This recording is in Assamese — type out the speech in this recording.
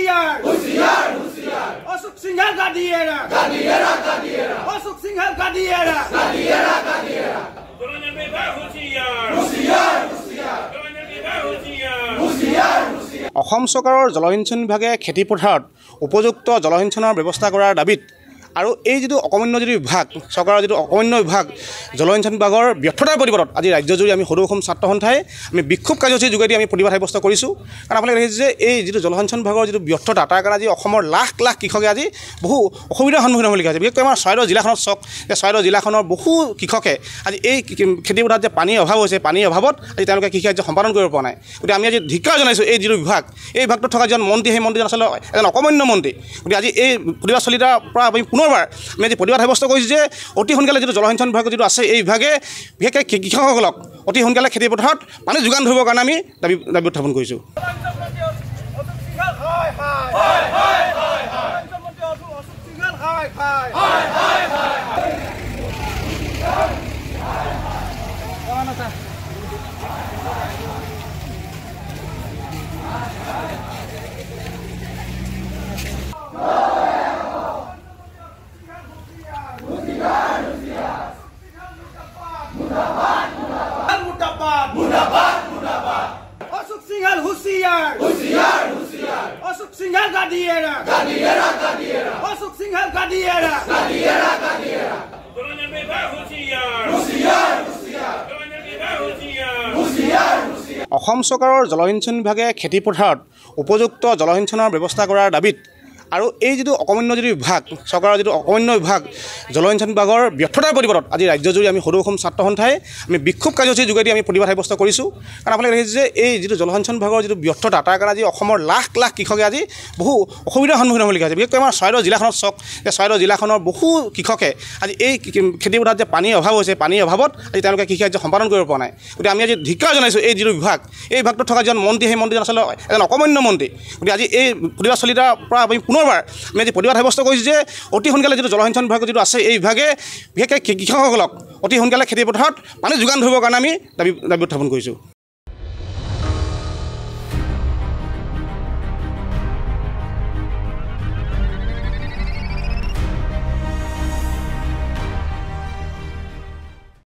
होशियार होशियार होशियार अशोक सिंघल गादिएरा गादिएरा गादिएरा अशोक सिंघल गादिएरा गादिएरा गादिएरा Colonel Beba होशियार होशियार होशियार Colonel Beba होशियार होशियार होशियार অসম চৰকাৰৰ জলসিঞ্চন বিভাগে খেতি পথাৰত উপযুক্ত জলসিঞ্চনৰ ব্যৱস্থা কৰাৰ দাবীত আৰু এই যিটো অকমান্য যিটো বিভাগ চৰকাৰৰ যিটো অকমান্য বিভাগ জলসিঞ্চন বিভাগৰ ব্যৰ্থতাৰ প্ৰতিবাদত আজি ৰাজ্যজুৰি আমি সদৌ অসম ছাত্ৰ সন্থাই আমি বিক্ষোভ কাৰ্যসূচীৰ যোগেদি আমি প্ৰতিবাদ সাব্যস্ত কৰিছোঁ কাৰণ আপোনালোকে দেখিছে যে এই যিটো জলসিঞ্চন বিভাগৰ যিটো ব্যৰ্থতা তাৰ কাৰণে আজি অসমৰ লাখ লাখ কৃষকে আজি বহু অসুবিধাৰ সন্মুখীন হ'বলগীয়া হৈছে বিশেষকৈ আমাৰ চৰাইদেউ জিলাখনত চাওক যে চৰাইদেউ জিলাখনৰ বহু কৃষকে আজি এই খেতি পথাৰত যে পানীৰ অভাৱ হৈছে পানীৰ অভাৱত আজি তেওঁলোকে কৃষি কাৰ্য সম্পাদন কৰিব পৰা নাই গতিকে আমি আজি ধিক্কাৰ জনাইছোঁ এই যিটো বিভাগ এই বিভাগটোত থকা যিজন মন্ত্ৰী সেই মন্ত্ৰীজন আচলতে এজন অকমান্য মন্ত্ৰী গতিকে আজি এই প্ৰতিবাদ চলিতাৰ পৰা আমি পুনৰবাৰ আমি আজি প্ৰতিবাদ সাব্যস্ত কৰিছোঁ যে অতি সোনকালে যিটো জলসিঞ্চন বিভাগ যিটো আছে এই বিভাগে বিশেষকৈ কৃষকসকলক অতি সোনকালে খেতি পথাৰত পানী যোগান ধৰিবৰ কাৰণে আমি দাবী উত্থাপন কৰিছোঁ अशोक सिंघल होशियार होशियार होशियार अशोक सिंघल गादिएरा गादिएरा गादिएरा अशोक सिंघल गादिएरा गादिएरा गादिएरा Colonel Beba होशियार होशियार होशियार Colonel Beba होशियार होशियार होशियार অসম চৰকাৰৰ জলসিঞ্চন বিভাগে খেতি পথাৰত উপযুক্ত জলসিঞ্চনৰ ব্যৱস্থা কৰাৰ দাবীত আৰু এই যিটো অকমান্য যিটো বিভাগ চৰকাৰৰ যিটো অকমান্য বিভাগ জলসিঞ্চন বিভাগৰ ব্যৰ্থতাৰ প্ৰতিবাদত আজি ৰাজ্যজুৰি আমি সদৌ অসম ছাত্ৰ সন্থাই আমি বিক্ষোভ কাৰ্যসূচীৰ যোগেদি আমি প্ৰতিবাদ সাব্যস্ত কৰিছোঁ কাৰণ আপোনালোকে দেখিছে যে এই যিটো জলসিঞ্চন বিভাগৰ যিটো ব্যৰ্থতা তাৰ কাৰণে আজি অসমৰ লাখ লাখ কৃষকে আজি বহু অসুবিধাৰ সন্মুখীন হ'বলগীয়া হৈছে বিশেষকৈ আমাৰ চৰাইদেউ জিলাখনত চাওক যে চৰাইদেউ জিলাখনৰ বহু কৃষকে আজি এই খেতি পথাৰত যে পানীৰ অভাৱ হৈছে পানীৰ অভাৱত আজি তেওঁলোকে কৃষি কাৰ্য সম্পাদন কৰিব পৰা নাই গতিকে আমি আজি ধিক্কাৰ জনাইছোঁ এই যিটো বিভাগ এই বিভাগটোত থকা যিজন মন্ত্ৰী সেই মন্ত্ৰীজন আচলতে এজন অকমান্য মন্ত্ৰী গতিকে আজি এই প্ৰতিবাদ চলিতাৰ পৰা আমি পুনৰবাৰ আমি আজি প্ৰতিবাদ সাব্যস্ত কৰিছোঁ যে অতি সোনকালে যিটো জলসিঞ্চন বিভাগ যিটো আছে এই বিভাগে বিশেষকৈ কৃষকসকলক অতি সোনকালে খেতি পথাৰত পানী যোগান ধৰিবৰ কাৰণে আমি দাবী উত্থাপন কৰিছোঁ।